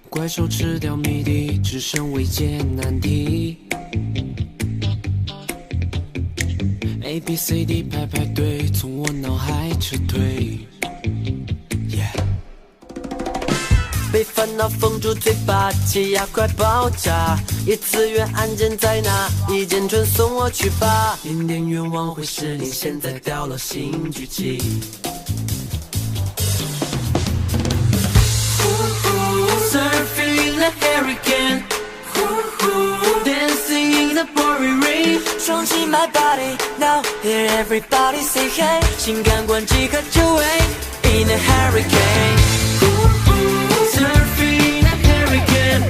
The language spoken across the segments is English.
怪兽吃掉谜底，只剩未解难题。A B C D 排排队，从我脑海撤退。被烦恼封住嘴巴，气压快爆炸。异次元案件在哪？一键传送我去吧。点点愿望会实现，现在掉落新剧情。Surfing the hurricane, dancing in the pouring rain. 双击 my body, now hear everybody say hey. 心感官即刻就位 in the hurricane. Surfing the hurricane,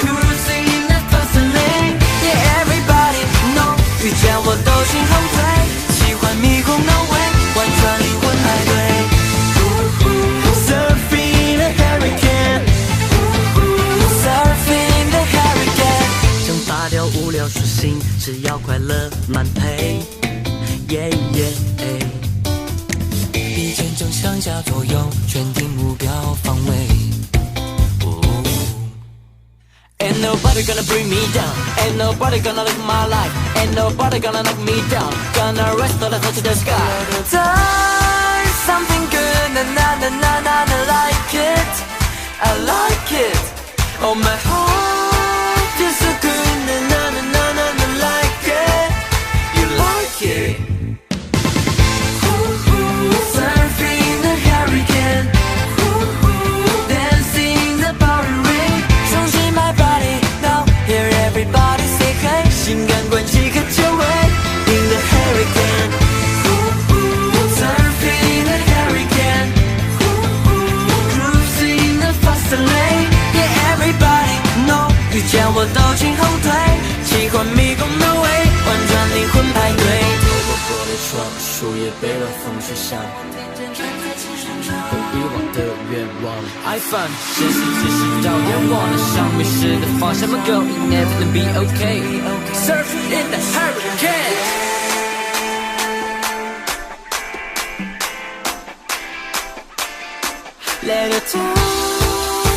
cruising in the fast lane. Yeah, everybody know, 遇见我都心后退，喜欢迷宫脑尾，玩转灵魂派对。Surfing the hurricane, surfing the hurricane. 想拔掉无聊属性，只要快乐满配。Yeah, yeah. 一键正向下左右，圈定目标方位。Ain't nobody gonna bring me down. Ain't nobody gonna live my life. Ain't nobody gonna knock me down. Gonna rise till I touch the sky. There's something good, na na na na na na, like it. I like it. Oh my heart feels so good, na na na na na na, like it. You like it. Surfing the hurricane, dancing the pouring rain. 双击 my body, now hear everybody say hey. 心感官即刻就位 in the hurricane. Surfing the hurricane, cruising the fast lane. Yeah, everybody know, 遇见我都请后退，奇幻迷宫的尾，玩转灵魂派对。玻璃窗，树叶被冷风吹响，被遗忘的愿望。I found 现实只是找愿望的上迷失的方向。I'm going, everything be okay. Surfing in the hurricane. Let it do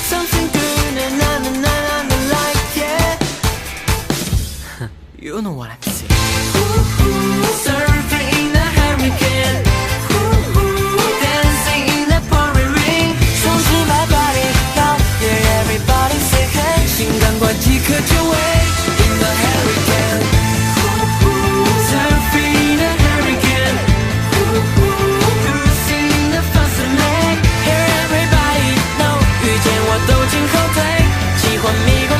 something good, na na na na na, like it. You know what I'm saying. Surfing in the hurricane, dancing in the pouring rain. 双击 my body, now hear everybody say hey. 心感官即刻就位 in the hurricane. Surfing in the hurricane, cruising in the fast lane. Hear everybody know, 遇见我都请后退，奇幻迷宫。